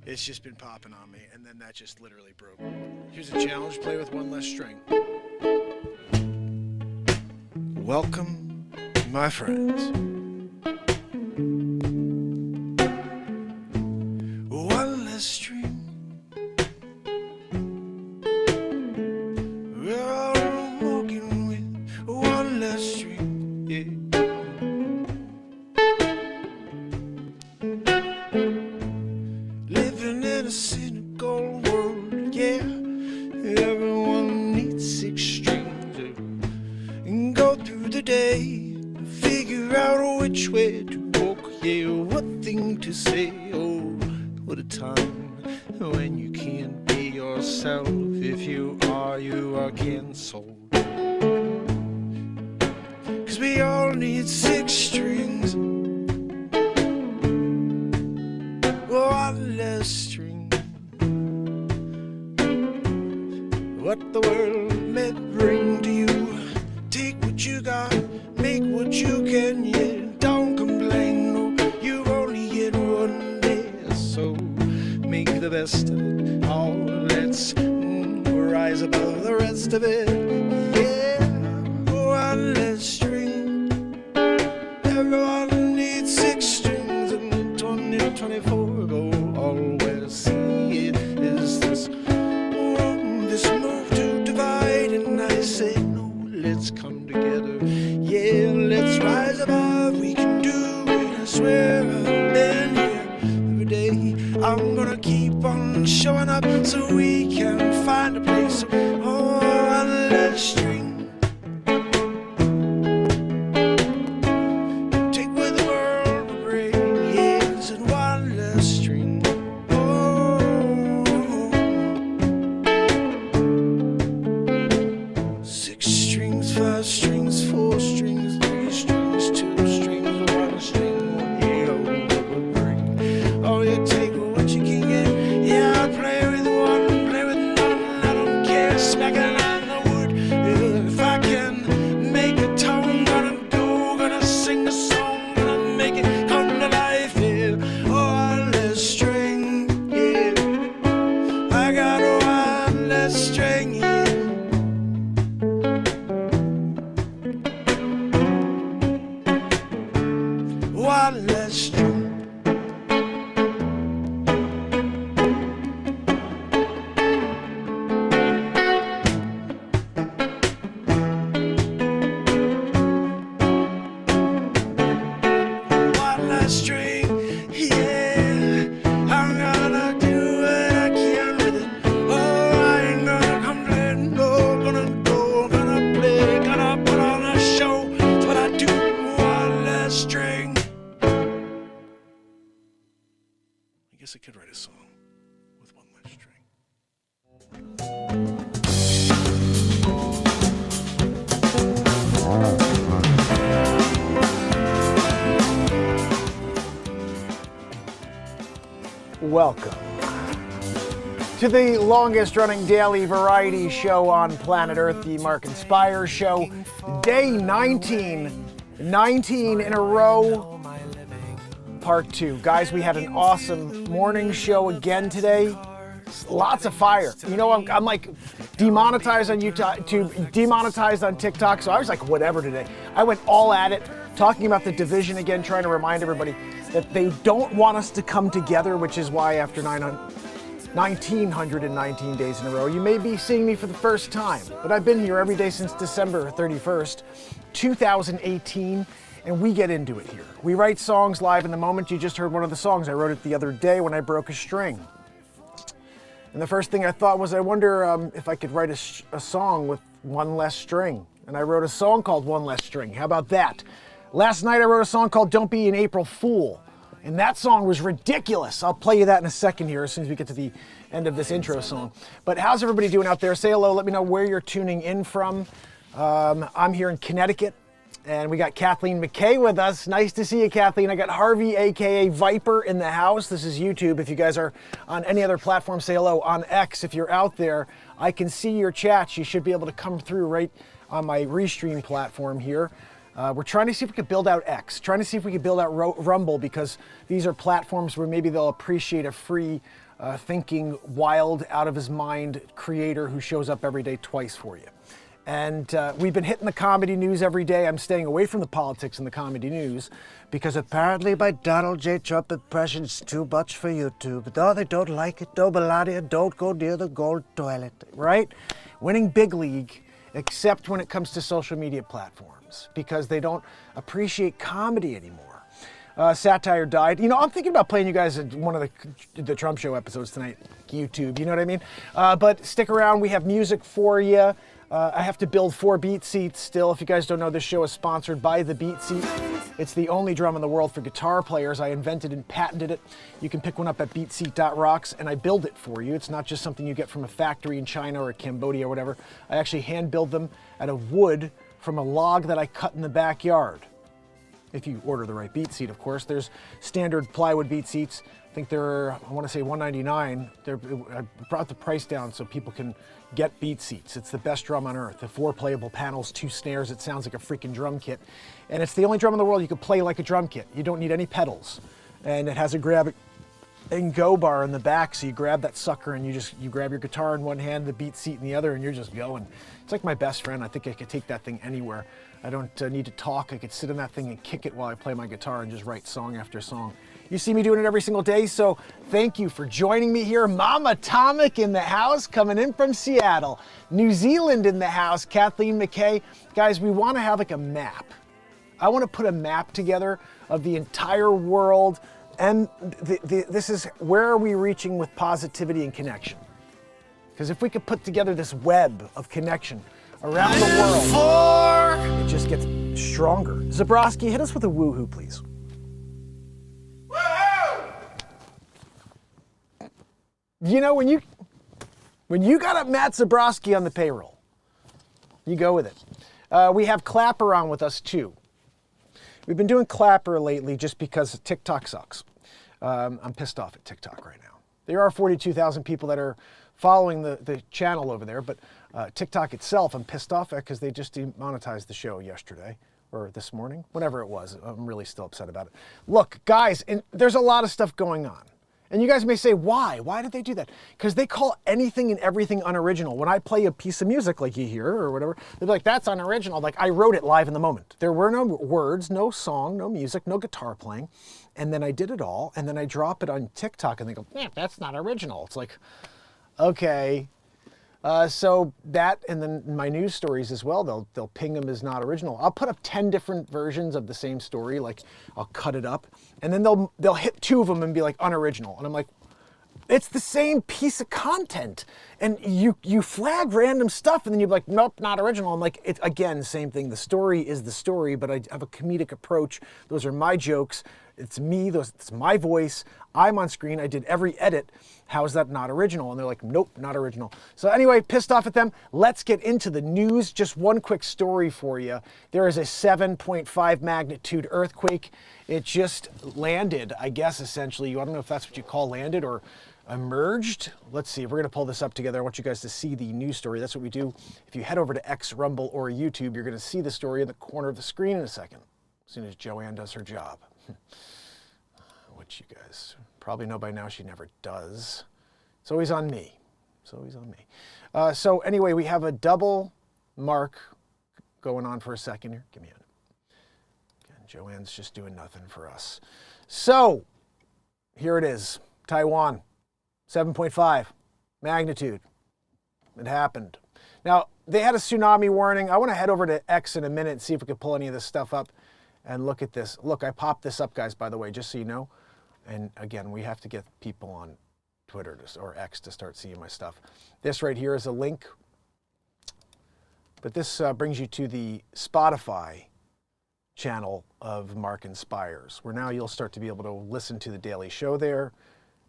It's just been popping on me, and then that just literally broke. Here's a challenge, play with one less string. Welcome, my friends. One less string. We're all walking with one less string, yeah. Living in a cynical world, yeah. Everyone needs 6 strings and go through the day, figure out which way to walk, yeah. What thing to say, oh, what a time when you can't be yourself. If you are cancelled. 'Cause we all need 6 strings. One less string. What the world may bring to you, take what you got, make what you can, yeah. Don't complain, no, you only get one day, so make the best of it. Oh, let's rise above the rest of it, yeah. One less string. Everyone needs 6 strings, and 2024 go always see it is this move to divide, and I say no, let's come together, yeah, let's rise above, we can do it, I swear I've been here every day, I'm gonna keep on showing up so we can find a place, oh, one less string. I could write a song with one less string. Welcome to the longest running daily variety show on planet Earth, the MarkinsPires show. Day 19 in a row. Part 2. Guys, we had an awesome morning show again today. Lots of fire. You know, I'm like demonetized on YouTube, demonetized on TikTok, so I was like whatever today. I went all at it, talking about the division again, trying to remind everybody that they don't want us to come together, which is why after 1,919 days in a row, you may be seeing me for the first time, but I've been here every day since December 31st, 2018. And we get into it here. We write songs live in the moment. You just heard one of the songs. I wrote it the other day when I broke a string. And the first thing I thought was, I wonder if I could write a song with one less string. And I wrote a song called One Less String. How about that? Last night I wrote a song called Don't Be an April Fool. And that song was ridiculous. I'll play you that in a second here as soon as we get to the end of this intro song. But how's everybody doing out there? Say hello. Let me know where you're tuning in from. I'm here in Connecticut. And we got Kathleen McKay with us. Nice to see you, Kathleen. I got Harvey, aka Viper, in the house. This is YouTube. If you guys are on any other platform, say hello. On X, if you're out there, I can see your chats. You should be able to come through right on my Restream platform here. We're trying to see if we could build out X, trying to see if we could build out Rumble, because these are platforms where maybe they'll appreciate a free thinking, wild, out of his mind creator who shows up every day twice for you. And we've been hitting the comedy news every day. I'm staying away from the politics and the comedy news because apparently by Donald J. Trump impression it's too much for YouTube. No, they don't like it. No, Melania, don't go near the gold toilet, right? Winning big league, except when it comes to social media platforms, because they don't appreciate comedy anymore. Satire died. You know, I'm thinking about playing you guys one of the Trump Show episodes tonight, YouTube, you know what I mean? But stick around, we have music for you. I have to build 4 beat seats still. If you guys don't know, this show is sponsored by the Beat Seat. It's the only drum in the world for guitar players. I invented and patented it. You can pick one up at beatseat.rocks and I build it for you. It's not just something you get from a factory in China or Cambodia or whatever. I actually hand build them out of wood from a log that I cut in the backyard. If you order the right beat seat, of course. There's standard plywood beat seats. I think they're, I want to say $199. I brought the price down so people can get beat seats. It's the best drum on earth. The 4 playable panels, 2 snares. It sounds like a freaking drum kit. And it's the only drum in the world you can play like a drum kit. You don't need any pedals. And it has a grab it and go bar in the back. So you grab that sucker and you grab your guitar in one hand, the beat seat in the other, and you're just going. It's like my best friend. I think I could take that thing anywhere. I don't need to talk. I could sit in that thing and kick it while I play my guitar and just write song after song. You see me doing it every single day, so thank you for joining me here. Mama Atomic in the house, coming in from Seattle. New Zealand in the house, Kathleen McKay. Guys, we want to have like a map. I want to put a map together of the entire world, and this is where are we reaching with positivity and connection. Because if we could put together this web of connection around the world, it just gets stronger. Zabrowski, hit us with a woohoo, please. You know, when you got a Matt Zabrowski on the payroll, you go with it. We have Clapper on with us too. We've been doing Clapper lately just because TikTok sucks. I'm pissed off at TikTok right now. There are 42,000 people that are following the channel over there, but TikTok itself, I'm pissed off at because they just demonetized the show yesterday or this morning, whenever it was. I'm really still upset about it. Look, guys, there's a lot of stuff going on. And you guys may say, why? Why did they do that? Because they call anything and everything unoriginal. When I play a piece of music like you hear or whatever, they're like, that's unoriginal. Like, I wrote it live in the moment. There were no words, no song, no music, no guitar playing. And then I did it all, and then I drop it on TikTok, and they go, yeah, that's not original. It's like, okay. So that, and then my news stories as well, they'll ping them as not original. I'll put up 10 different versions of the same story, like I'll cut it up, and then they'll hit 2 of them and be like unoriginal. And I'm like, it's the same piece of content. And you flag random stuff, and then you're like, nope, not original. I'm like, it's again, same thing. The story is the story, but I have a comedic approach. Those are my jokes. It's me, it's my voice. I'm on screen. I did every edit. How is that not original? And they're like, nope, not original. So anyway, pissed off at them. Let's get into the news. Just one quick story for you. There is a 7.5 magnitude earthquake. It just landed, I guess, essentially. I don't know if that's what you call landed or emerged. Let's see. We're going to pull this up together. I want you guys to see the news story. That's what we do. If you head over to X, Rumble, or YouTube, you're going to see the story in the corner of the screen in a second, as soon as Joanne does her job. Which you guys probably know by now she never does. It's always on me. It's always on me. So anyway, we have a double mark going on for a second here. Give me a... Again, Joanne's just doing nothing for us. So here it is. Taiwan, 7.5 magnitude. It happened. Now, they had a tsunami warning. I want to head over to X in a minute and see if we can pull any of this stuff up. And look at this. Look, I popped this up, guys, by the way, just so you know. And again, we have to get people on Twitter or X to start seeing my stuff. This right here is a link. But this brings you to the Spotify channel of MarkinsPires, where now you'll start to be able to listen to the daily show there,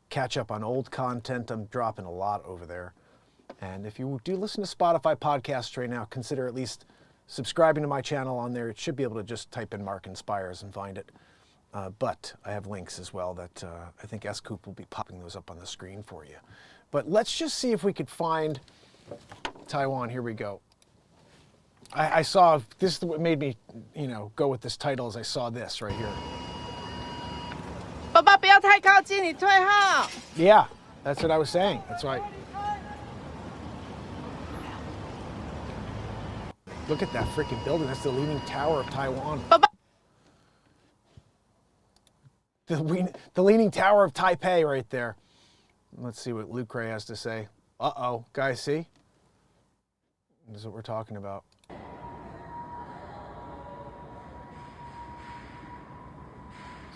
catch up on old content. I'm dropping a lot over there. And if you do listen to Spotify podcasts right now, consider at least subscribing to my channel on there. It should be able to just type in MarkinsPires and find it. But I have links as well that I think S-Coop will be popping those up on the screen for you. But let's just see if we could find Taiwan. Here we go. I saw, this is what made me, you know, go with this title as I saw this right here. 爸爸不要太靠近，你退后。 Yeah, that's what I was saying. That's right. Look at that freaking building. That's the Leaning Tower of Taiwan. 爸爸， The Leaning Tower of Taipei right there. Let's see what Luke Ray has to say. Uh-oh, guys, see? This is what we're talking about.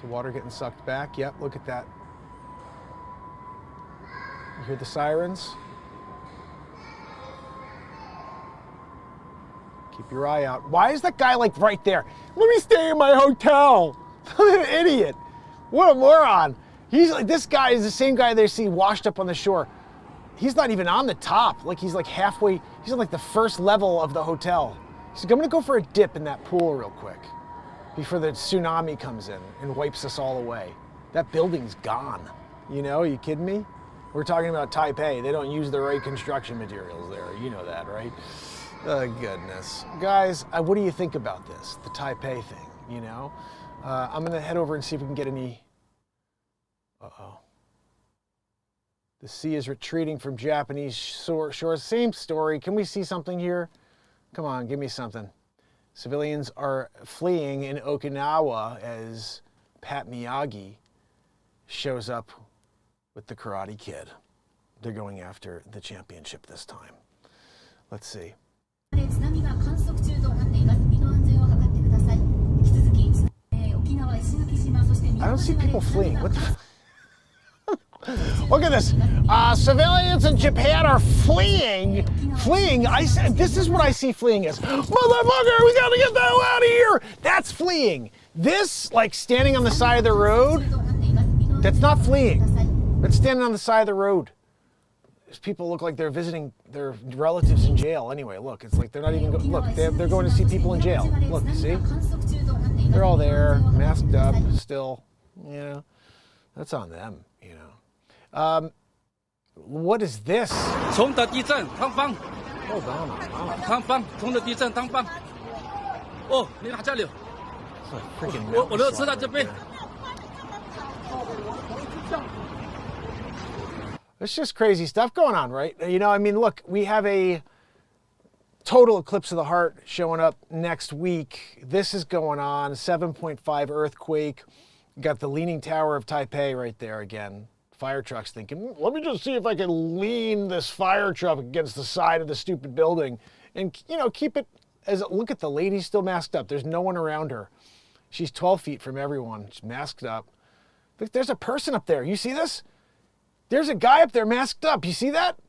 So water getting sucked back. Yep, look at that. You hear the sirens? Keep your eye out. Why is that guy like right there? Let me stay in my hotel. An idiot. What a moron. He's like, this guy is the same guy they see washed up on the shore. He's not even on the top. Like he's like halfway, he's on like the first level of the hotel. He's like, I'm gonna go for a dip in that pool real quick before the tsunami comes in and wipes us all away. That building's gone. You know, are you kidding me? We're talking about Taipei. They don't use the right construction materials there. You know that, right? Oh, goodness. Guys, what do you think about this? The Taipei thing, you know? I'm gonna head over and see if we can get any, uh-oh. The sea is retreating from Japanese shores. Same story. Can we see something here? Come on, give me something. Civilians are fleeing in Okinawa as Pat Miyagi shows up with the Karate Kid. They're going after the championship this time. Let's see. I don't see people fleeing. What the? Look at this. Civilians in Japan are fleeing. Fleeing. I said, this is what I see fleeing as. Motherfucker, we gotta get the hell out of here. That's fleeing. This, like standing on the side of the road, that's not fleeing. That's standing on the side of the road. These people look like they're visiting their relatives in jail. Anyway, look, it's like they're not even, look, they're going to see people in jail. Look, see? They're all there, masked up, still, you know. That's on them, you know. What is this? 冲的地震，汤方， Hold on. Wow. 汤方，冲的地震，汤方。哦，你哪家里？ It's like freaking 我的 mountain 车在这 slide 边 right。there. It's just crazy stuff going on, right? You know, I mean, look, we have a total eclipse of the heart showing up next week. This is going on, 7.5 earthquake. Got the Leaning Tower of Taipei right there again. Fire trucks thinking, let me just see if I can lean this fire truck against the side of the stupid building and, you know, keep it as, look at the lady still masked up. There's no one around her. She's 12 feet from everyone. She's masked up. Look, there's a person up there. You see this? There's a guy up there masked up. You see that?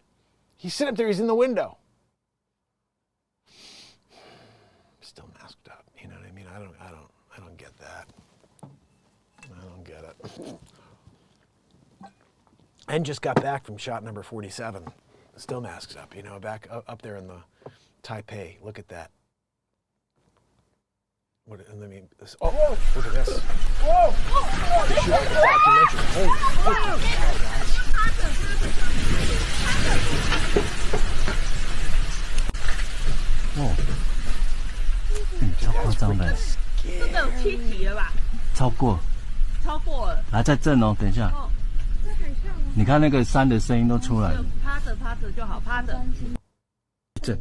He's sitting up there. He's in the window. Still masked up. You know what I mean? I don't get that. I don't get it. And just got back from shot number 47. Still masks up, you know, back up there in the Taipei. Look at that. What, let me, oh, look at this. Whoa! They shoot like a documentary. Holy fucking cow, guys. Oh. 超夸张的，真的有7级了吧？超过了，还在震哦，等一下。你看那个山的声音都出来了。趴着就好，趴着。地震，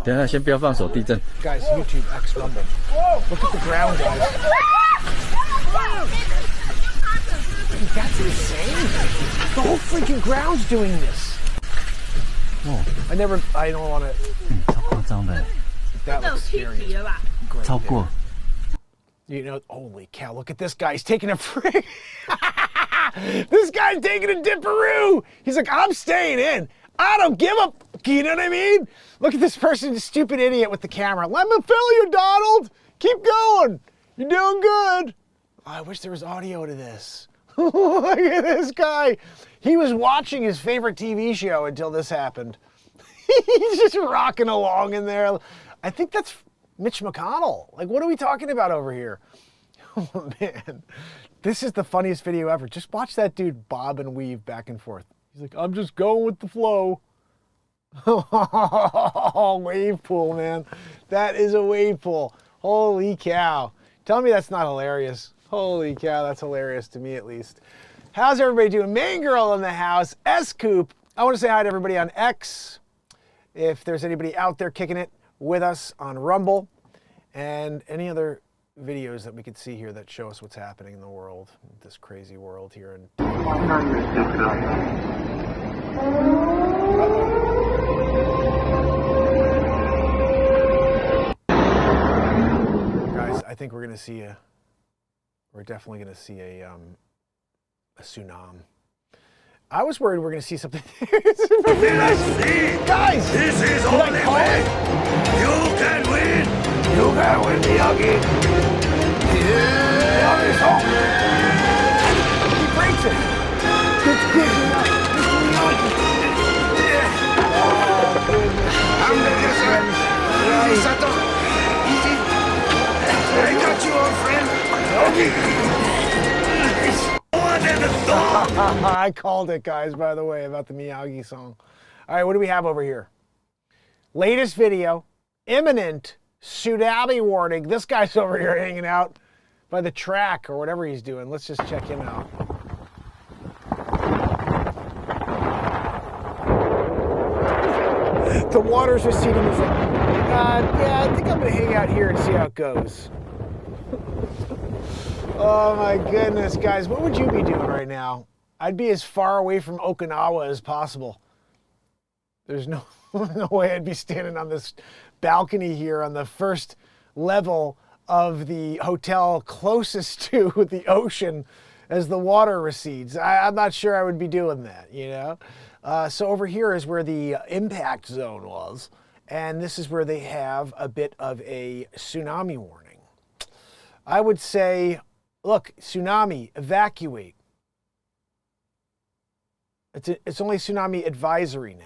等一下先不要放手，地震。 Guys, YouTube X Rumble. Look at the ground, guys. Dude, that's insane. The whole freaking ground's doing this. Oh. I don't want to. 超夸张的， That 真的有 looks 7 scary. 级了吧？ Great 超过 there. You know, holy cow, look at this guy. He's taking a freak. This guy's taking a dipperoo. He's like, I'm staying in. I don't give a, you know what I mean? Look at this person, stupid idiot with the camera. Let me fill you, Donald. Keep going. You're doing good. Oh, I wish there was audio to this. Look at this guy. He was watching his favorite TV show until this happened. He's just rocking along in there. I think that's Mitch McConnell. Like, what are we talking about over here? Oh, man. This is the funniest video ever. Just watch that dude bob and weave back and forth. He's like, I'm just going with the flow. Oh, wave pool, man. That is a wave pool. Holy cow. Tell me that's not hilarious. Holy cow, that's hilarious to me at least. How's everybody doing? Main girl in the house, S-Coop. I want to say hi to everybody on X. If there's anybody out there kicking it with us on Rumble, and any other videos that we could see here that show us what's happening in the world, this crazy world here in Guys, I think we're definitely gonna see a tsunami. I was worried we're gonna see something. Guys, This is only way you can win. You can win, Miyagi. Yeah. He breaks it. It's good. I'm the different. Easy, Sato. Easy. I got you, old friend. I called it, guys, by the way, about the Miyagi song. All right, what do we have over here? Latest video, imminent tsunami warning. This guy's over here hanging out by the track or whatever he's doing. Let's just check him out. The water's receding. He's like, yeah, I think I'm gonna hang out here and see how it goes. Oh my goodness, guys, what would you be doing right now? I'd be as far away from Okinawa as possible. There's no way I'd be standing on this balcony here on the first level of the hotel closest to the ocean as the water recedes. I'm not sure I would be doing that, you know? So over here is where the impact zone was, and this is where they have a bit of a tsunami warning. I would say, look, tsunami, evacuate. It's only tsunami advisory now.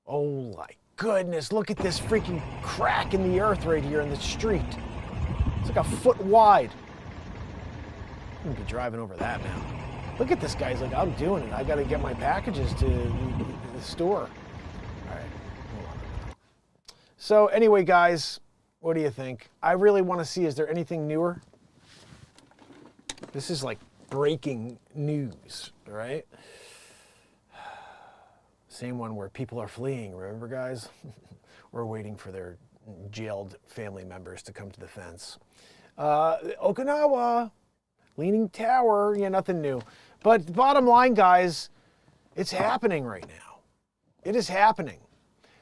Oh my goodness, look at this freaking crack in the earth right here in the street. It's like a foot wide. I'm gonna be driving over that now. Look at this guy, he's like, I'm doing it. I gotta get my packages to the store. All right, hold on. So anyway, guys, what do you think? I really wanna see, is there anything newer? This is like breaking news, right? Same one where people are fleeing, remember, guys? We're waiting for their jailed family members to come to the fence. Okinawa, Leaning Tower, yeah, nothing new. But the bottom line, guys, it's happening right now. It is happening.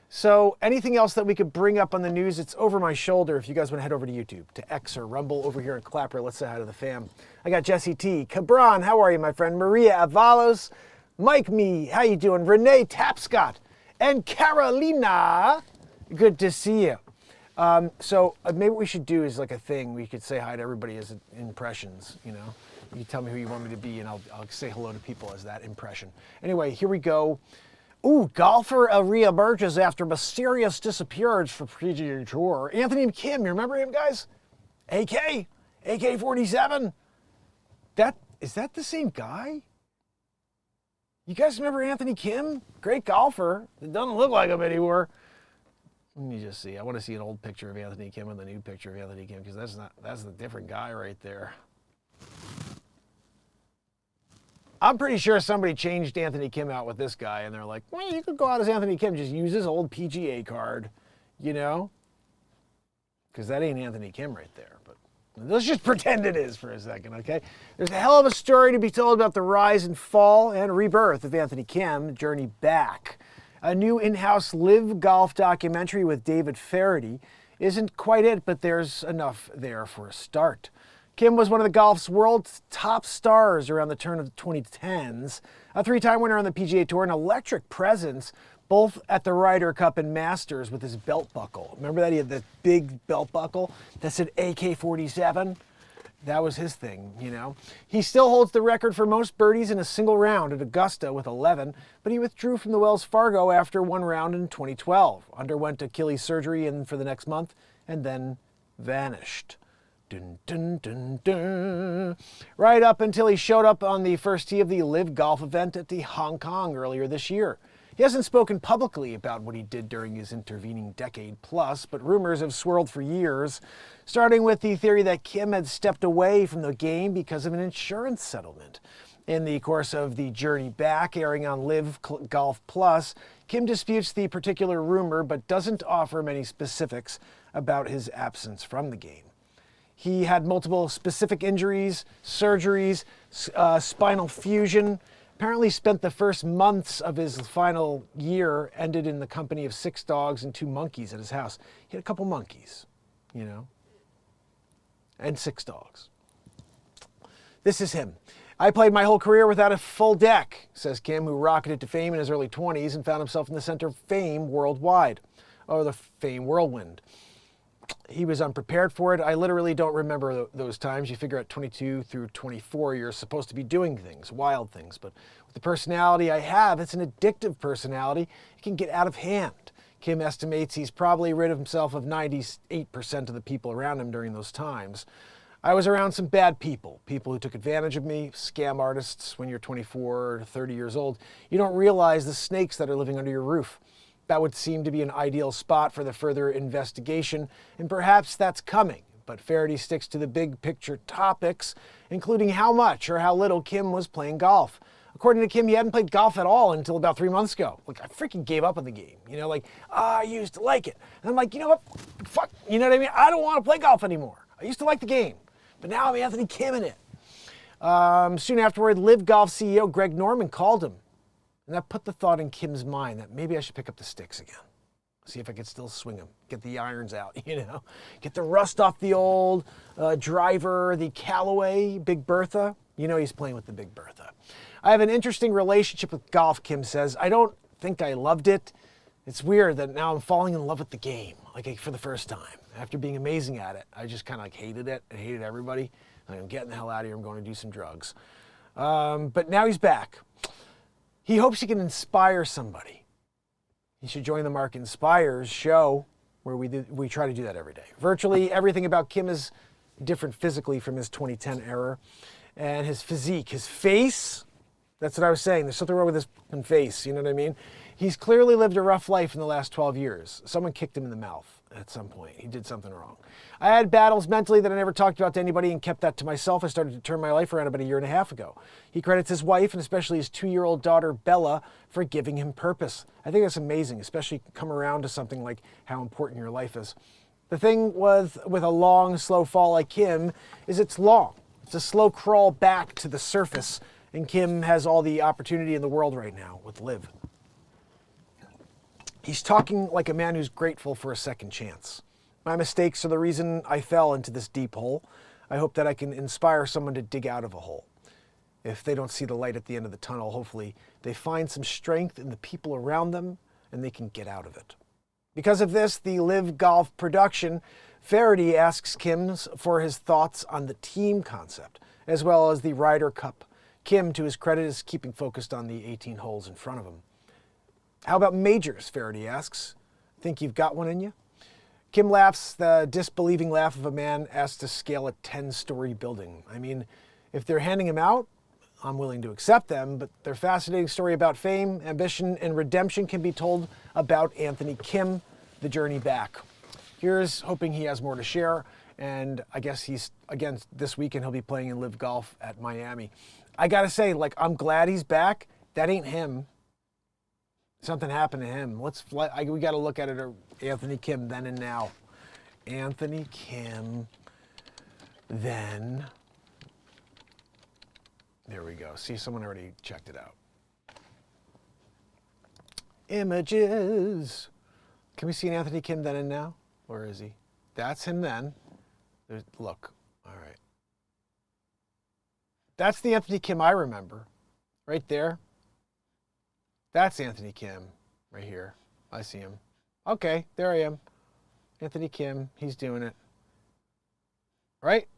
So anything else that we could bring up on the news, it's over my shoulder. If you guys want to head over to YouTube, to X or Rumble over here in Clapper, let's say hi to the fam. I got Jesse T. Cabron, how are you, my friend? Maria Avalos, Mike Me, how you doing? Renee Tapscott, and Carolina, good to see you. So maybe what we should do is like a thing. We could say hi to everybody as impressions, you know? You can tell me who you want me to be, and I'll say hello to people as that impression. Anyway, here we go. Ooh, golfer reemerges after mysterious disappearance from PGA Tour. Anthony Kim, you remember him, guys? AK-47. Is that the same guy? You guys remember Anthony Kim? Great golfer. It doesn't look like him anymore. Let me just see. I want to see an old picture of Anthony Kim and the new picture of Anthony Kim, because that's the different guy right there. I'm pretty sure somebody changed Anthony Kim out with this guy, and they're like, well, you could go out as Anthony Kim, just use his old PGA card, you know? Because that ain't Anthony Kim right there, but let's just pretend it is for a second, okay? There's a hell of a story to be told about the rise and fall and rebirth of Anthony Kim, Journey Back. A new in-house live golf documentary with David Faraday isn't quite it, but there's enough there for a start. Kim was one of the golf's world's top stars around the turn of the 2010s, a three-time winner on the PGA Tour, an electric presence, both at the Ryder Cup and Masters with his belt buckle. Remember that? He had that big belt buckle that said AK-47? That was his thing, you know. He still holds the record for most birdies in a single round at Augusta with 11, but he withdrew from the Wells Fargo after one round in 2012, underwent Achilles surgery for the next month, and then vanished. Dun, dun, dun, dun. Right up until he showed up on the first tee of the Live Golf event at the Hong Kong earlier this year. He hasn't spoken publicly about what he did during his intervening decade plus, but rumors have swirled for years, starting with the theory that Kim had stepped away from the game because of an insurance settlement. In the course of the journey back, airing on Live Golf Plus, Kim disputes the particular rumor but doesn't offer many specifics about his absence from the game. He had multiple specific injuries, surgeries, spinal fusion. Apparently spent the first months of his final year ended in the company of 6 dogs and 2 monkeys at his house. He had a couple monkeys, you know, and 6 dogs. This is him. I played my whole career without a full deck, says Kim, who rocketed to fame in his early 20s and found himself in the center of fame worldwide, or the fame whirlwind. He was unprepared for it. I literally don't remember those times. You figure at 22 through 24, you're supposed to be doing things, wild things. But with the personality I have, it's an addictive personality. It can get out of hand. Kim estimates he's probably rid of himself of 98% of the people around him during those times. I was around some bad people who took advantage of me, scam artists. When you're 24 or 30 years old, you don't realize the snakes that are living under your roof. That would seem to be an ideal spot for the further investigation, and perhaps that's coming. But Faraday sticks to the big picture topics, including how much or how little Kim was playing golf. According to Kim, he hadn't played golf at all until about 3 months ago. Like, I freaking gave up on the game. You know, like, I used to like it. And I'm like, you know what? Fuck, you know what I mean? I don't want to play golf anymore. I used to like the game, but now I'm Anthony Kim in it. Soon afterward, Live Golf CEO Greg Norman called him. And that put the thought in Kim's mind that maybe I should pick up the sticks again. See if I could still swing them, get the irons out, you know, get the rust off the old driver, the Callaway Big Bertha. You know he's playing with the Big Bertha. I have an interesting relationship with golf, Kim says. I don't think I loved it. It's weird that now I'm falling in love with the game, like for the first time. After being amazing at it, I just kind of like hated it. I hated everybody. I'm getting the hell out of here. I'm going to do some drugs. But now he's back. He hopes he can inspire somebody. You should join the MarkinsPires show, where we try to do that every day. Virtually everything about Kim is different physically from his 2010 era. And his physique, his face, that's what I was saying. There's something wrong with his face, you know what I mean? He's clearly lived a rough life in the last 12 years. Someone kicked him in the mouth at some point. He did something wrong. I had battles mentally that I never talked about to anybody and kept that to myself. I started to turn my life around about a year and a half ago. He credits his wife and especially his 2-year-old daughter, Bella, for giving him purpose. I think that's amazing, especially come around to something like how important your life is. The thing with a long, slow fall like Kim is it's long. It's a slow crawl back to the surface, and Kim has all the opportunity in the world right now with Live. He's talking like a man who's grateful for a second chance. My mistakes are the reason I fell into this deep hole. I hope that I can inspire someone to dig out of a hole. If they don't see the light at the end of the tunnel, hopefully they find some strength in the people around them and they can get out of it. Because of this, the Live Golf production, Faraday asks Kim for his thoughts on the team concept, as well as the Ryder Cup. Kim, to his credit, is keeping focused on the 18 holes in front of him. How about majors, Faraday asks. Think you've got one in you? Kim laughs, the disbelieving laugh of a man asked to scale a 10-story building. I mean, if they're handing him out, I'm willing to accept them, but their fascinating story about fame, ambition, and redemption can be told about Anthony Kim, the journey back. Here's hoping he has more to share, and I guess he's, again, this weekend he'll be playing in Live Golf at Miami. I gotta say, like, I'm glad he's back. That ain't him. Something happened to him. We got to look at it. Anthony Kim, then and now. Anthony Kim, then. There we go. See, someone already checked it out. Images. Can we see an Anthony Kim then and now? Where is he? That's him then. Look. All right. That's the Anthony Kim I remember. Right there. That's Anthony Kim right here. I see him. Okay, there I am. Anthony Kim, he's doing it. Right?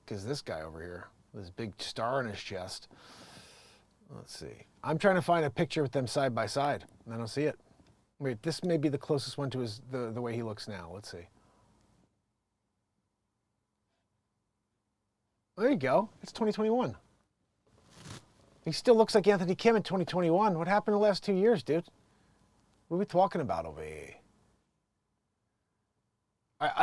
Because this guy over here, with this big star on his chest. Let's see. I'm trying to find a picture with them side by side. I don't see it. Wait, this may be the closest one to the way he looks now. Let's see. There you go. It's 2021. He still looks like Anthony Kim in 2021. What happened in the last 2 years, dude? What are we talking about over here?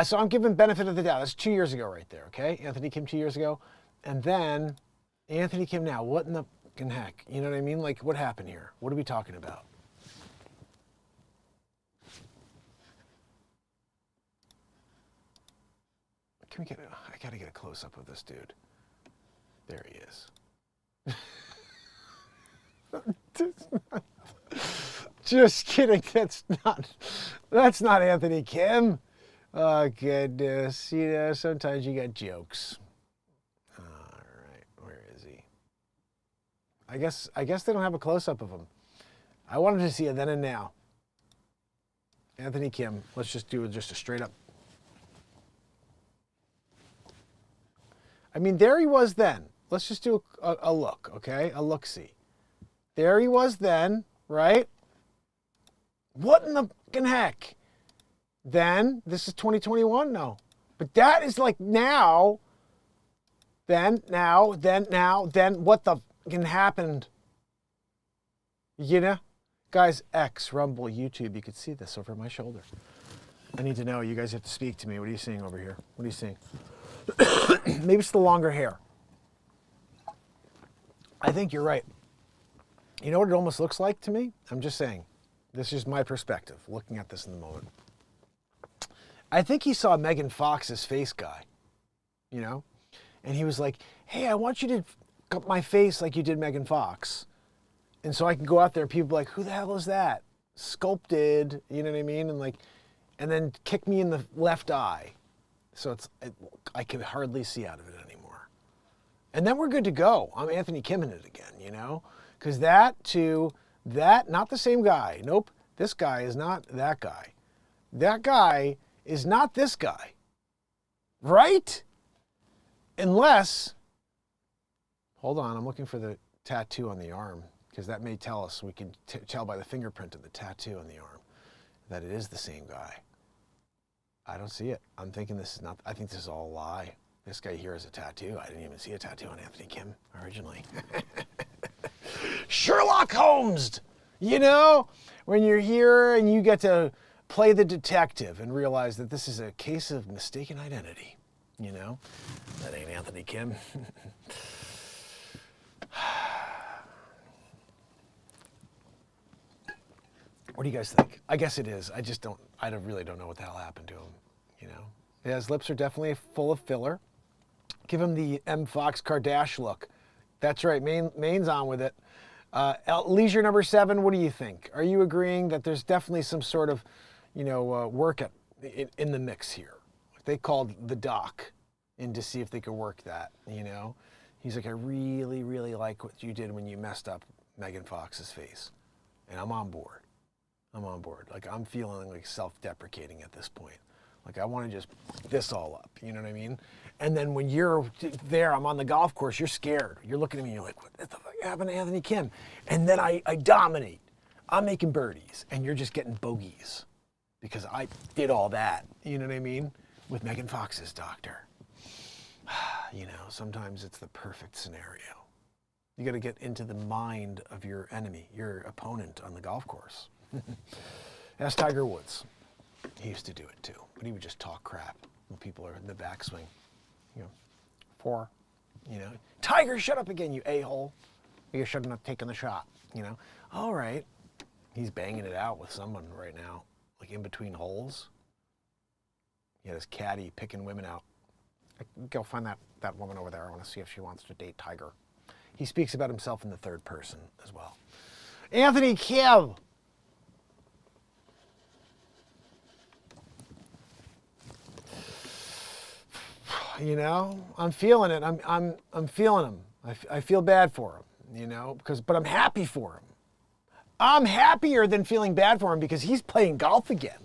So I'm giving benefit of the doubt. That's 2 years ago right there, okay? Anthony Kim 2 years ago. And then Anthony Kim now. What in the fucking heck? You know what I mean? Like, what happened here? What are we talking about? Can we get I gotta get a close-up of this dude. There he is. Just kidding. That's not Anthony Kim. Oh, goodness. You know, sometimes you got jokes. All right. Where is he? I guess they don't have a close-up of him. I wanted to see a then and now. Anthony Kim. Let's just do just a straight up. I mean, there he was then. Let's just do a look, okay? A look-see. There he was then, right? What in the fucking heck? Then, this is 2021? No. But that is like now, then, now, then, what the fucking happened? You know? Guys, X, Rumble, YouTube, you could see this over my shoulder. I need to know. You guys have to speak to me. What are you seeing over here? What are you seeing? Maybe it's the longer hair. I think you're right. You know what it almost looks like to me? I'm just saying. This is my perspective, looking at this in the moment. I think he saw Megan Fox's face guy, you know? And he was like, hey, I want you to cut my face like you did Megan Fox. And so I can go out there and people be like, who the hell is that? Sculpted, you know what I mean? And then kick me in the left eye. So I can hardly see out of it anymore. And then we're good to go. I'm Anthony Kim in it again, you know? Because that, not the same guy. Nope, this guy is not that guy. That guy is not this guy. Right? Unless, hold on, I'm looking for the tattoo on the arm. Because that may tell us, we can tell by the fingerprint of the tattoo on the arm, that it is the same guy. I don't see it. I'm thinking this is not, I think this is all a lie. This guy here has a tattoo. I didn't even see a tattoo on Anthony Kim originally. Sherlock Holmes, you know, when you're here and you get to play the detective and realize that this is a case of mistaken identity, you know, that ain't Anthony Kim. What do you guys think? I guess it is. I really don't know what the hell happened to him, you know. Yeah, his lips are definitely full of filler. Give him the M. Fox Kardashian look. That's right, Maine's on with it. Leisure number 7, what do you think? Are you agreeing that there's definitely some sort of, you know, work in the mix here? They called the doc in to see if they could work that, you know? He's like, I really, really like what you did when you messed up Megan Fox's face. And I'm on board. Like, I'm feeling like self-deprecating at this point. Like, I want to just this all up, you know what I mean? And then when you're there, I'm on the golf course, you're scared. You're looking at me, you're like, what the fuck happened to Anthony Kim? And then I dominate. I'm making birdies, and you're just getting bogeys. Because I did all that, you know what I mean? With Megan Fox's doctor. You know, sometimes it's the perfect scenario. You got to get into the mind of your enemy, your opponent on the golf course. Ask Tiger Woods. He used to do it too, but he would just talk crap when people are in the backswing. You know, Tiger, shut up again, you a-hole. You shouldn't have taken the shot, you know. All right. He's banging it out with someone right now, like in between holes. He had his caddy picking women out. Go find that woman over there. I want to see if she wants to date Tiger. He speaks about himself in the third person as well. Anthony Kim. You know, I'm feeling it. I'm feeling him. I feel bad for him, you know, but I'm happy for him. I'm happier than feeling bad for him because he's playing golf again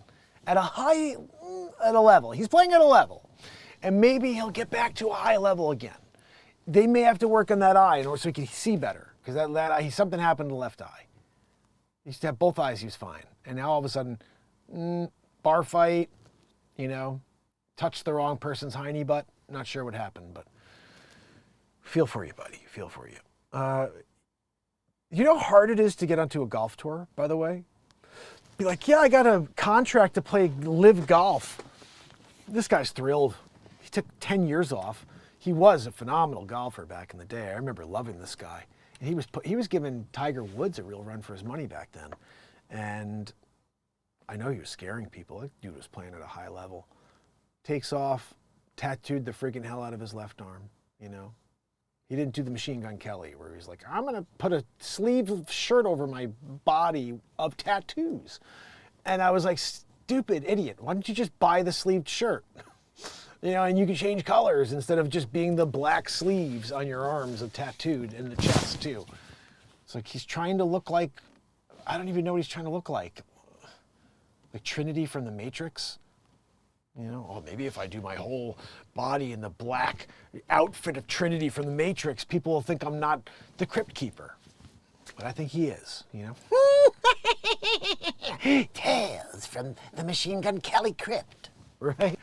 at a level. He's playing at a level, and maybe he'll get back to a high level again. They may have to work on that eye in order so he can see better because that eye, something happened to the left eye. He used to have both eyes. He was fine, and now all of a sudden, bar fight, you know, touched the wrong person's hiney butt. Not sure what happened, but Feel for you, buddy. Feel for you. You know how hard it is to get onto a golf tour, by the way? Be like, yeah, I got a contract to play live golf. This guy's thrilled. He took 10 years off. He was a phenomenal golfer back in the day. I remember loving this guy. And he was giving Tiger Woods a real run for his money back then. And I know he was scaring people. That dude was playing at a high level. Takes off, tattooed the friggin' hell out of his left arm, you know? He didn't do the Machine Gun Kelly where he's like, I'm gonna put a sleeve shirt over my body of tattoos. And I was like, stupid idiot, why don't you just buy the sleeved shirt? You know, and you can change colors instead of just being the black sleeves on your arms of tattooed and the chest too. It's like he's trying to look like, I don't even know what he's trying to look like. Like Trinity from the Matrix. You know, oh, maybe if I do my whole body in the black outfit of Trinity from the Matrix, people will think I'm not the Crypt Keeper. But I think he is, you know. Tales from the Machine Gun Kelly Crypt. Right?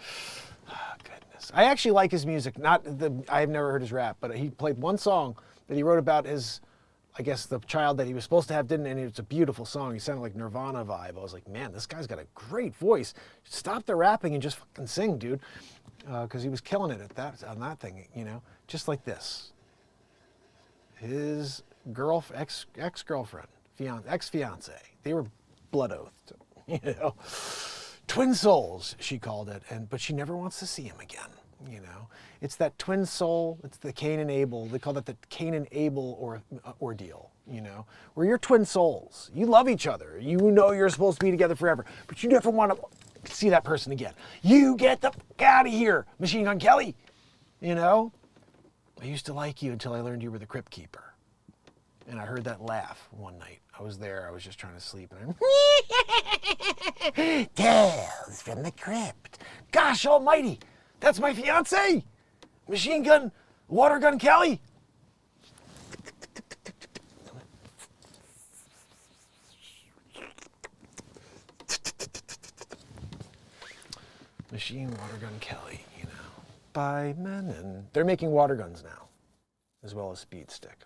Oh, goodness. I actually like his music. I've never heard his rap, but he played one song that he wrote about his, I guess, the child that he was supposed to have didn't, and it's a beautiful song. He sounded like Nirvana vibe. I was like, man, this guy's got a great voice. Stop the rapping and just fucking sing, dude. Because he was killing it on that thing, you know, just like this. His ex-girlfriend, ex-fiance, they were blood oathed, you know. Twin souls, she called it, but she never wants to see him again. You know, it's that twin soul. It's the Cain and Abel. They call that the Cain and Abel ordeal. You know, where you're twin souls. You love each other. You know you're supposed to be together forever, but you never want to see that person again. You get the fuck out of here, Machine Gun Kelly. You know, I used to like you until I learned you were the Crypt Keeper, and I heard that laugh one night. I was there. I was just trying to sleep, and I'm Tales from the Crypt. Gosh Almighty. That's my fiance, Machine Gun, Water Gun Kelly. Machine Water Gun Kelly, you know, by men, and they're making water guns now, as well as Speed Stick.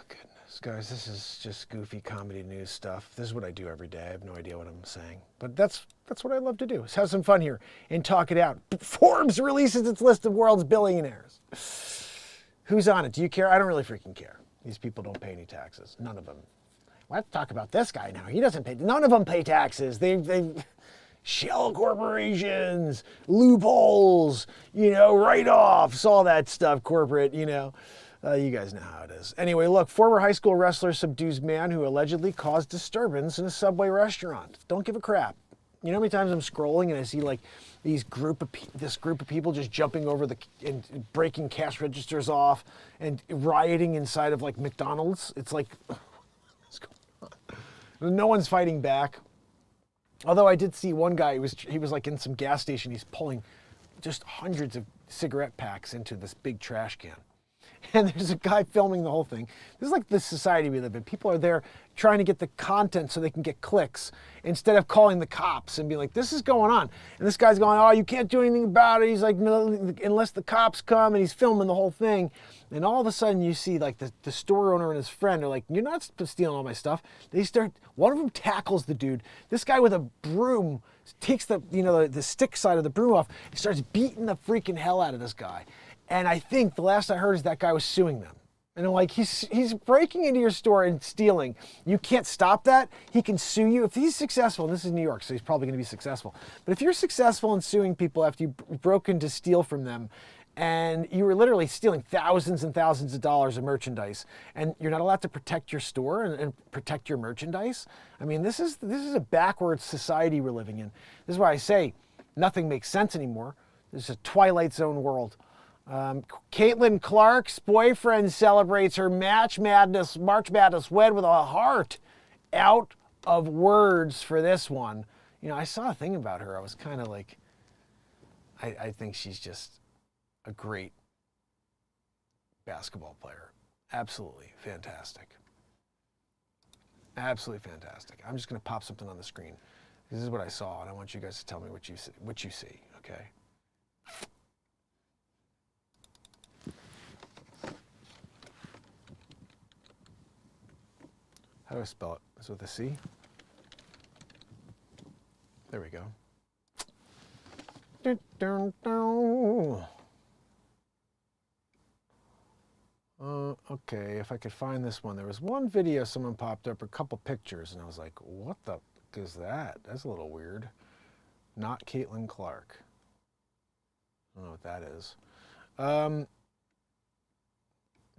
Goodness, guys, this is just goofy comedy news stuff. This is what I do every day. I have no idea what I'm saying, but that's what I love to do, is have some fun here and talk it out. Forbes releases its list of world's billionaires. Who's on it? Do you care? I don't really freaking care. These people don't pay any taxes. None of them. Let's talk about this guy now. He doesn't pay. None of them pay taxes. They shell corporations, loopholes, you know, write-offs, all that stuff, corporate, you know. You guys know how it is. Anyway, look, former high school wrestler subdues man who allegedly caused disturbance in a Subway restaurant. Don't give a crap. You know how many times I'm scrolling and I see like this group of people just jumping over and breaking cash registers off and rioting inside of like McDonald's? It's like, what's going on? No one's fighting back. Although I did see one guy, he was like in some gas station, he's pulling just hundreds of cigarette packs into this big trash can. And there's a guy filming the whole thing. This is like the society we live in. People are there trying to get the content so they can get clicks instead of calling the cops and being like, this is going on. And this guy's going, oh, you can't do anything about it. He's like, no, unless the cops come, and he's filming the whole thing. And all of a sudden you see like the store owner and his friend are like, you're not stealing all my stuff. One of them tackles the dude. This guy with a broom takes the stick side of the broom off and starts beating the freaking hell out of this guy. And I think the last I heard is that guy was suing them. And I'm like, he's breaking into your store and stealing. You can't stop that. He can sue you. If he's successful, and this is New York, so he's probably going to be successful. But if you're successful in suing people after you broke in to steal from them, and you were literally stealing thousands and thousands of dollars of merchandise, and you're not allowed to protect your store and protect your merchandise, I mean, this is a backwards society we're living in. This is why I say nothing makes sense anymore. This is a Twilight Zone world. Caitlin Clark's boyfriend celebrates her March Madness win with a heart. Out of words for this one. You know, I saw a thing about her. I was kind of like, I think she's just a great basketball player. Absolutely fantastic. Absolutely fantastic. I'm just going to pop something on the screen. This is what I saw, and I want you guys to tell me what you see, okay? do I spell it? Is it with a C? There we go. Okay, if I could find this one. There was one video someone popped up, a couple pictures, and I was like, what the fuck is that? That's a little weird. Not Caitlin Clark. I don't know what that is.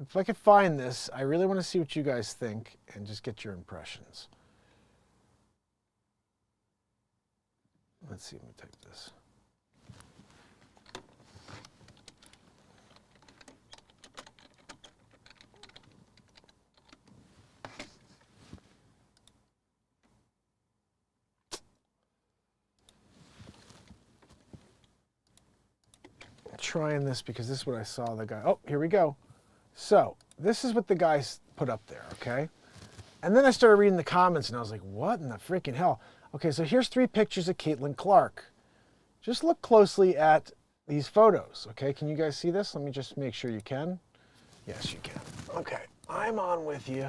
If I could find this, I really want to see what you guys think and just get your impressions. Let's see, let me type this. Trying this because this is what I saw the guy. Oh, here we go. So this is what the guy put up there, okay? And then I started reading the comments and I was like, what in the freaking hell? Okay, so here's 3 pictures of Caitlin Clark. Just look closely at these photos, okay? Can you guys see this? Let me just make sure you can. Yes, you can. Okay, I'm on with you.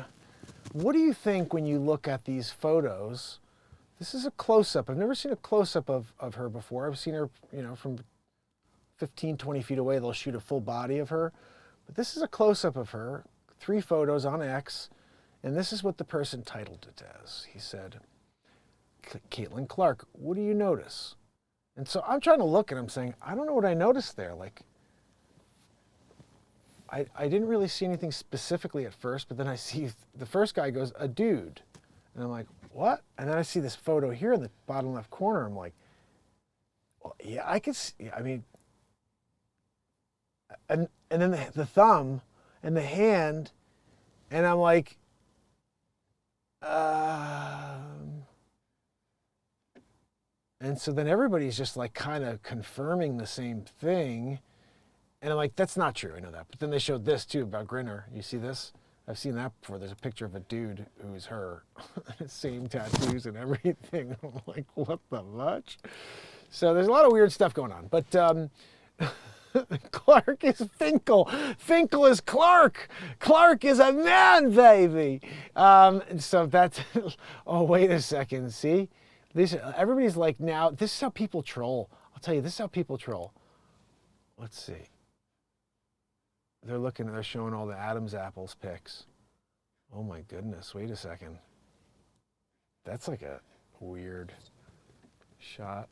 What do you think when you look at these photos? This is a close-up. I've never seen a close-up of her before. I've seen her, you know, from 15, 20 feet away, they'll shoot a full body of her. But this is a close-up of her, 3 photos on X, and this is what the person titled it as. He said, Caitlin Clark, what do you notice? And so I'm trying to look and I'm saying, I don't know what I noticed there. Like, I didn't really see anything specifically at first, but then I see the first guy goes, a dude. And I'm like, what? And then I see this photo here in the bottom left corner. I'm like, well, yeah, I could see, I mean, and then the thumb and the hand, and I'm like, and so then everybody's just like kind of confirming the same thing, and I'm like, that's not true, I know that. But then they showed this too about Grinner. You see this? I've seen that before. There's a picture of a dude who's her, same tattoos and everything. I'm like, what the much? So there's a lot of weird stuff going on, but Clark is Finkel. Finkel is Clark. Clark is a man, baby. So that's, oh, wait a second. See, this, everybody's like, now, this is how people troll. I'll tell you, this is how people troll. Let's see. They're looking, they're showing all the Adam's apples pics. Oh my goodness, wait a second. That's like a weird shot.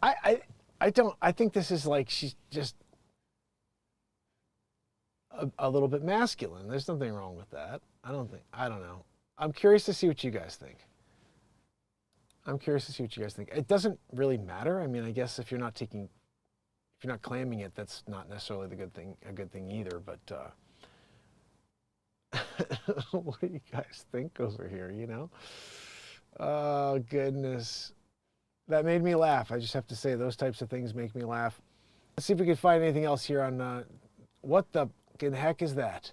I think this is like, she's just a little bit masculine. There's nothing wrong with that. I don't know. I'm curious to see what you guys think. It doesn't really matter. I mean, I guess if you're not claiming it, that's not necessarily a good thing either, but what do you guys think over here, you know? Oh, goodness. That made me laugh. I just have to say, those types of things make me laugh. Let's see if we can find anything else here on, what the heck is that?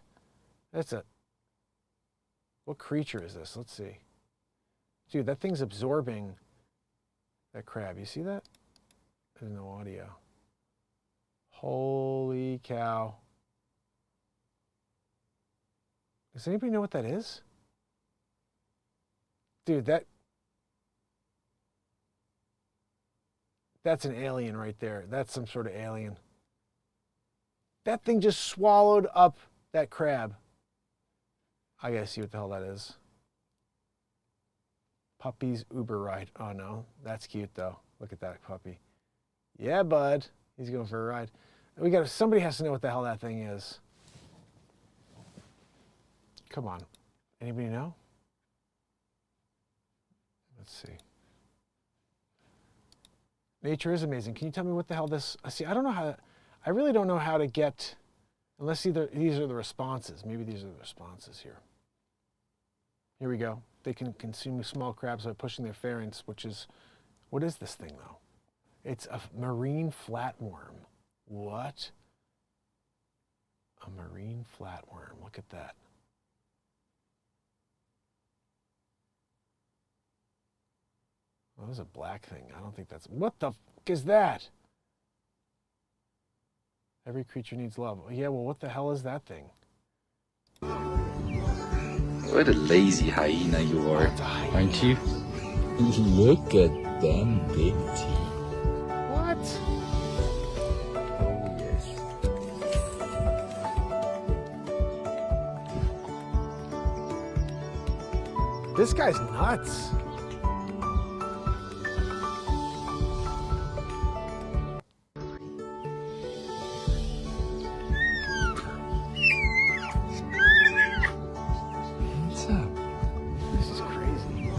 What creature is this? Let's see. Dude, that thing's absorbing that crab. You see that? There's no audio. Holy cow. Does anybody know what that is? Dude, that's an alien right there. That's some sort of alien. That thing just swallowed up that crab. I gotta see what the hell that is. Puppy's Uber ride. Oh no, that's cute though. Look at that puppy. Yeah, bud. He's going for a ride. Somebody has to know what the hell that thing is. Come on. Anybody know? Let's see. Nature is amazing. Can you tell me what the hell this... See, I really don't know how to get... Unless these are the responses. Maybe these are the responses here. Here we go. They can consume small crabs by pushing their pharynx, which is... What is this thing, though? It's a marine flatworm. What? A marine flatworm. Look at that. Oh, there's a black thing. I don't think that's... What the f*** is that? Every creature needs love. Yeah, well, what the hell is that thing? What a lazy hyena you are, aren't you? Look at them big teeth. What? Yes. This guy's nuts. What's up? This is crazy.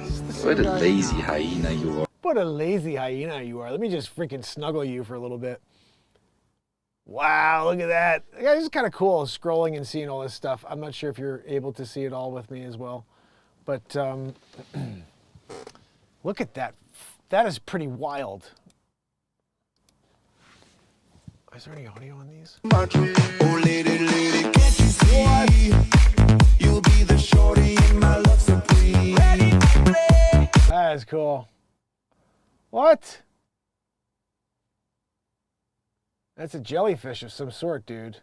This is the What same a guy. lazy hyena you are. What a lazy hyena you are. Let me just freaking snuggle you for a little bit. Wow, look at that. It's kind of cool scrolling and seeing all this stuff. I'm not sure if you're able to see it all with me as well. But look at that. That is pretty wild. Is there any audio on these? Oh, lady, lady, can't you see? You'll be the shorty in my love supreme. Ready to play. That is cool. What? That's a jellyfish of some sort, dude.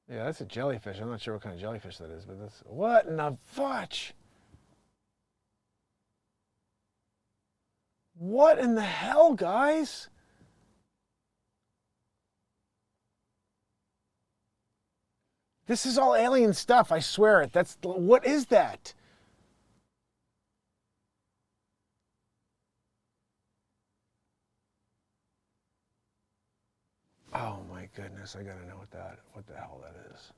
Yeah, that's a jellyfish. I'm not sure what kind of jellyfish that is, but that's... What in the fudge? What in the hell, guys? This is all alien stuff, I swear it. That's... What is that? Oh my goodness, I gotta know what the hell that is.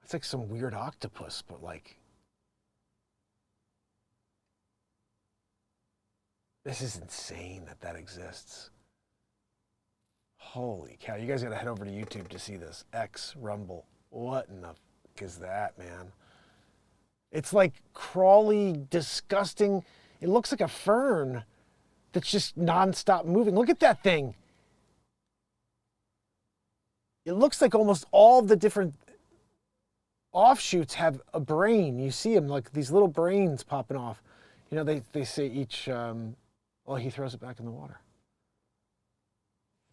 It's like some weird octopus, but like... This is insane that exists. Holy cow, you guys gotta head over to YouTube to see this. X Rumble. What in the fuck is that, man? It's like crawly, disgusting. It looks like a fern that's just nonstop moving. Look at that thing. It looks like almost all of the different offshoots have a brain. You see them, like these little brains popping off. You know, they say each, well, he throws it back in the water.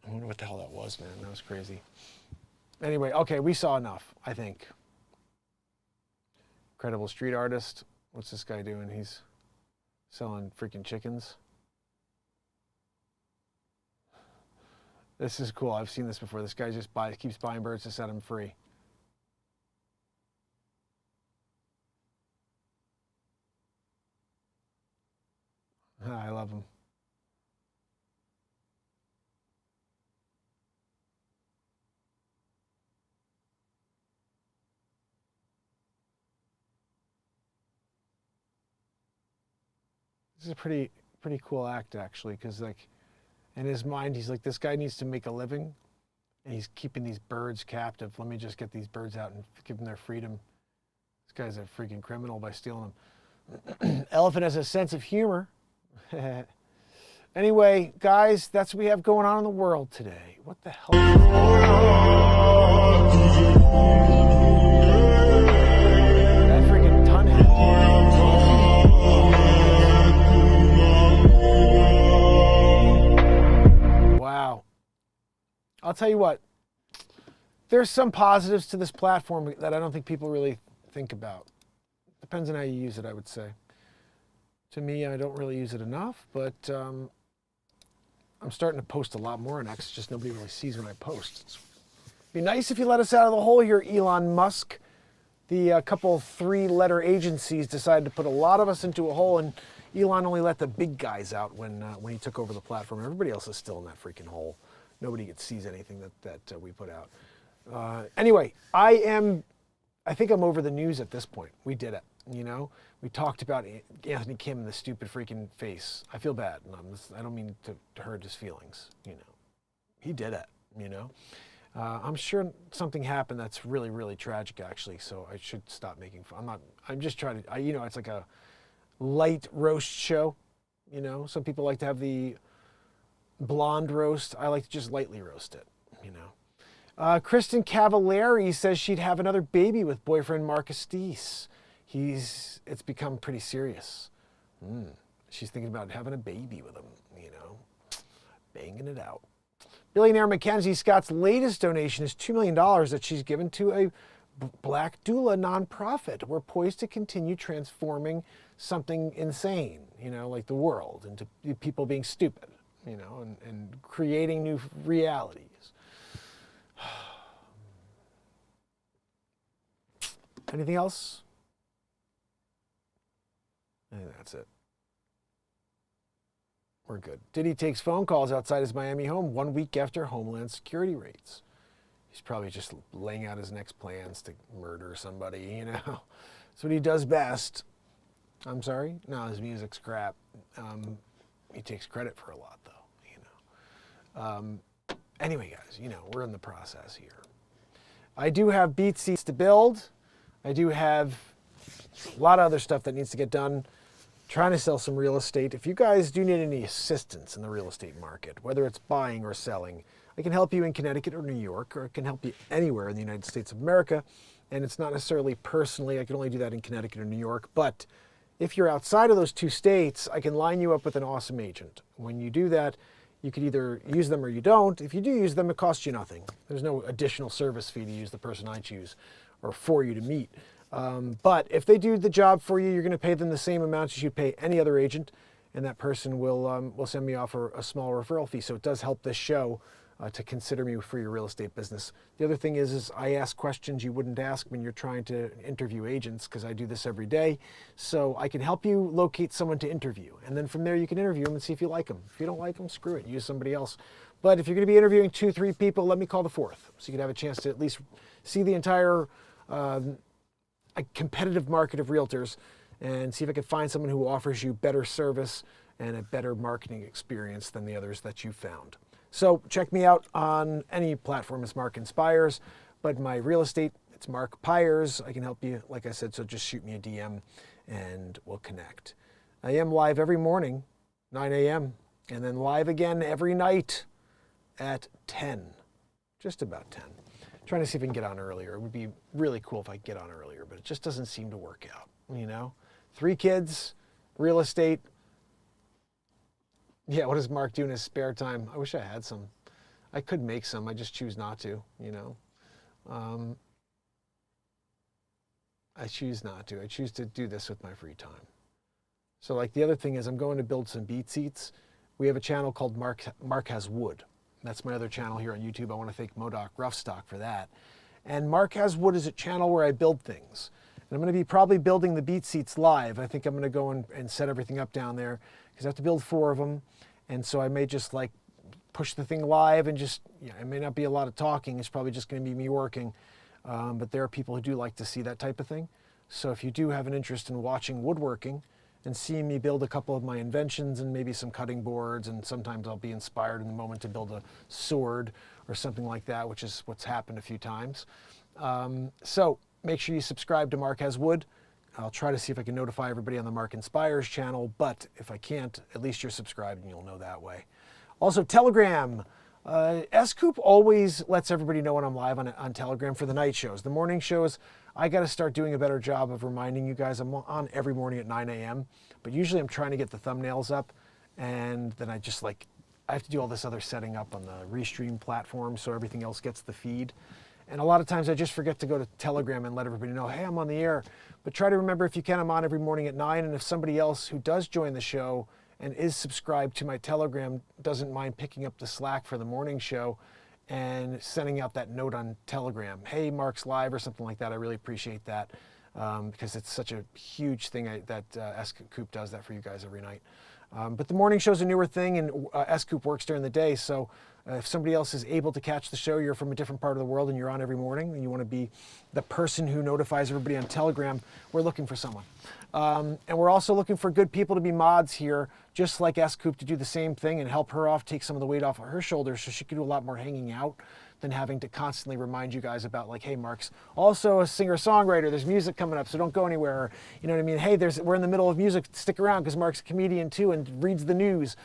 I wonder what the hell that was, man. That was crazy. Anyway, okay, we saw enough, I think. Incredible street artist. What's this guy doing? He's selling freaking chickens. This is cool. I've seen this before. This guy just keeps buying birds to set them free. I love him. This is a pretty cool act, actually, because like in his mind, he's like, this guy needs to make a living, and he's keeping these birds captive. Let me just get these birds out and give them their freedom. This guy's a freaking criminal by stealing them. Elephant has a sense of humor. Anyway, guys, that's what we have going on in the world today. What the hell is that freaking tunhead? Wow. I'll tell you what. There's some positives to this platform that I don't think people really think about. Depends on how you use it, I would say. To me, I don't really use it enough, but I'm starting to post a lot more on X, just nobody really sees when I post. It'd be nice if you let us out of the hole here, Elon Musk. The couple three-letter agencies decided to put a lot of us into a hole, and Elon only let the big guys out when he took over the platform. Everybody else is still in that freaking hole. Nobody sees anything that we put out. Anyway, I think I'm over the news at this point. We did it, you know? We talked about Anthony Kim and the stupid freaking face. I feel bad. I don't mean to hurt his feelings, you know. He did it, you know. I'm sure something happened that's really, really tragic, actually, so I should stop making fun. I'm just trying to, you know, it's like a light roast show, you know. Some people like to have the blonde roast. I like to just lightly roast it, you know. Kristen Cavallari says she'd have another baby with boyfriend Marcus Deese. It's become pretty serious. She's thinking about having a baby with him, you know, banging it out. Billionaire Mackenzie Scott's latest donation is $2 million that she's given to a Black doula nonprofit. We're poised to continue transforming something insane, like the world, into people being stupid, and creating new realities. Anything else? I think that's it. We're good. Diddy takes phone calls outside his Miami home 1 week after Homeland Security raids. He's probably just laying out his next plans to murder somebody, That's what he does best. I'm sorry? No, his music's crap. He takes credit for a lot, though, Anyway, guys, we're in the process here. I do have beat seats to build. I do have a lot of other stuff that needs to get done. Trying to sell some real estate. If you guys do need any assistance in the real estate market, whether it's buying or selling, I can help you in Connecticut or New York, or I can help you anywhere in the United States of America. And it's not necessarily personally, I can only do that in Connecticut or New York. But if you're outside of those two states, I can line you up with an awesome agent. When you do that, you could either use them or you don't. If you do use them, it costs you nothing. There's no additional service fee to use the person I choose or for you to meet. But if they do the job for you, you're going to pay them the same amount as you pay any other agent, and that person will send me off a small referral fee. So it does help this show to consider me for your real estate business. The other thing is I ask questions you wouldn't ask when you're trying to interview agents, because I do this every day. So I can help you locate someone to interview, and then from there you can interview them and see if you like them. If you don't like them, screw it, use somebody else. But if you're going to be interviewing 2-3 people, let me call the fourth, so you can have a chance to at least see the entire a competitive market of realtors and see if I can find someone who offers you better service and a better marketing experience than the others that you found. So check me out on any platform as MarkinsPires, but my real estate, it's Mark Pires. I can help you, like I said, so just shoot me a DM and we'll connect. I am live every morning, 9 a.m., and then live again every night at 10, just about 10. Trying to see if I can get on earlier. It would be really cool if I could get on earlier, but it just doesn't seem to work out, 3 kids, real estate. Yeah, what does Mark do in his spare time? I wish I had some. I could make some, I just choose not to, I choose not to. I choose to do this with my free time. So like the other thing is I'm going to build some beat seats. We have a channel called Mark Has Wood. That's my other channel here on YouTube. I want to thank Modoc Roughstock for that. And Mark Has Wood is a channel where I build things. And I'm going to be probably building the beat seats live. I think I'm going to go and set everything up down there because I have to build 4 of them. And so I may just like push the thing live and just, it may not be a lot of talking. It's probably just going to be me working. But there are people who do like to see that type of thing. So if you do have an interest in watching woodworking and seeing me build a couple of my inventions and maybe some cutting boards, and sometimes I'll be inspired in the moment to build a sword or something like that, which is what's happened a few times. So make sure you subscribe to Mark Has Wood. I'll try to see if I can notify everybody on the MarkinsPires channel, but if I can't, at least you're subscribed and you'll know that way. Also, Telegram. S-Coop always lets everybody know when I'm live on Telegram for the night shows. The morning shows, I got to start doing a better job of reminding you guys. I'm on every morning at 9 a.m., but usually I'm trying to get the thumbnails up, and then I have to do all this other setting up on the Restream platform so everything else gets the feed. And a lot of times I just forget to go to Telegram and let everybody know, hey, I'm on the air. But try to remember, if you can, I'm on every morning at 9, and if somebody else who does join the show and is subscribed to my Telegram doesn't mind picking up the slack for the morning show and sending out that note on Telegram, hey, Mark's live or something like that, I really appreciate that because it's such a huge thing that S-Coop does that for you guys every night. But the morning show's a newer thing, and S-Coop works during the day, so if somebody else is able to catch the show, you're from a different part of the world and you're on every morning and you want to be the person who notifies everybody on Telegram, we're looking for someone. And we're also looking for good people to be mods here, just like S-Coop, to do the same thing and help her off, take some of the weight off of her shoulders so she can do a lot more hanging out than having to constantly remind you guys about, like, hey, Mark's also a singer-songwriter, there's music coming up, so don't go anywhere. Or, you know what I mean? Hey, we're in the middle of music, stick around because Mark's a comedian too and reads the news.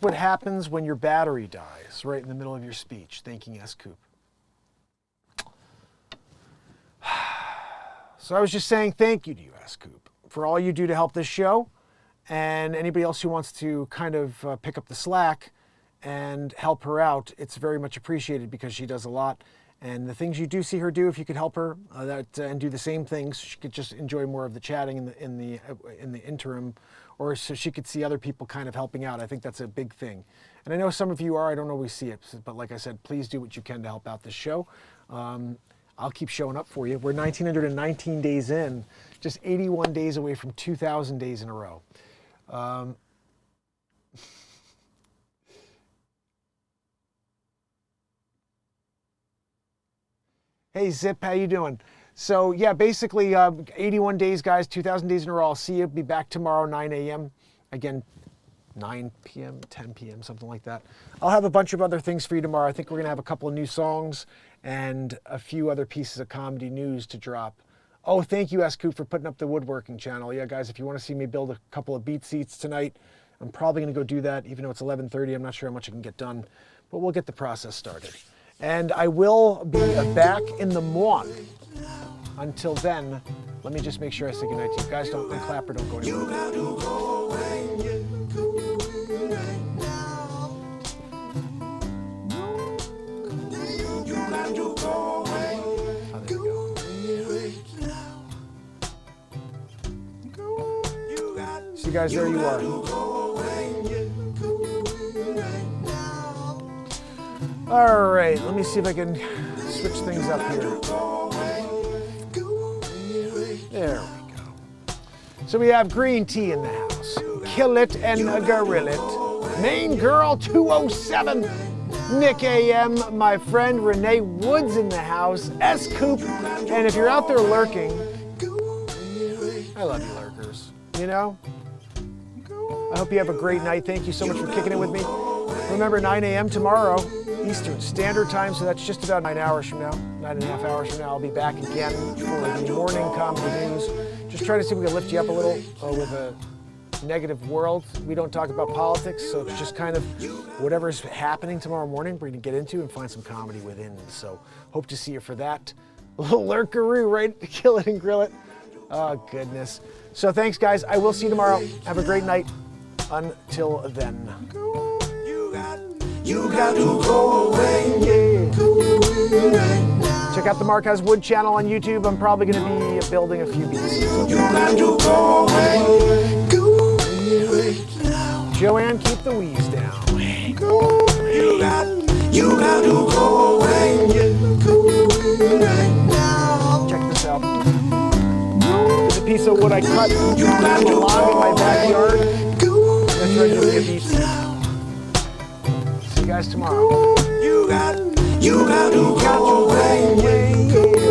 is what happens when your battery dies, right in the middle of your speech, thanking S. Coop. So I was just saying thank you to you, S. Coop, for all you do to help this show, and anybody else who wants to kind of pick up the slack and help her out. It's very much appreciated because she does a lot. And the things you do see her do, if you could help her and do the same things, she could just enjoy more of the chatting in the interim, or so she could see other people kind of helping out. I think that's a big thing. And I know some of you are. I don't always see it, but like I said, please do what you can to help out this show. I'll keep showing up for you. We're 1,919 days in, just 81 days away from 2,000 days in a row. Hey Zip, how you doing? So yeah, basically 81 days, guys, 2,000 days in a row. I'll see you. Be back tomorrow, 9 a.m. Again, 9 p.m., 10 p.m., something like that. I'll have a bunch of other things for you tomorrow. I think we're going to have a couple of new songs and a few other pieces of comedy news to drop. Oh, thank you, S. Coop, for putting up the woodworking channel. Yeah, guys, if you want to see me build a couple of beat seats tonight, I'm probably going to go do that, even though it's 11:30. I'm not sure how much I can get done, but we'll get the process started. And I will be back in the morning. Until then, let me just make sure I say goodnight to you. Guys, don't clap or don't go anywhere. Oh, there we go. See you guys, there you are. All right, let me see if I can switch things up here. There we go. So we have green tea in the house. Kill it and grill it. Main girl 207. Nick AM, my friend Renee Woods in the house. S. Coop. And if you're out there lurking, I love you lurkers. You know? I hope you have a great night. Thank you so much for kicking it with me. Remember, 9 a.m. tomorrow. Eastern Standard Time, so that's just about 9 hours from now, 9.5 hours from now. I'll be back again for the morning comedy news. Just trying to see if we can lift you up a little with a negative world. We don't talk about politics, so it's just kind of whatever's happening tomorrow morning, we're going to get into and find some comedy within. So hope to see you for that. A little lurkaroo, right? Kill it and grill it. Oh, goodness. So thanks, guys. I will see you tomorrow. Have a great night. Until then. You got to go away, yeah. Check out the Mark Has Wood channel on YouTube. I'm probably going to be building a few beats. You got to go away. Go away now. Joanne, keep the wheeze down. Go away. You got to go away, yeah. Go away now. Check this out. There's a piece of wood I cut. You got to go away.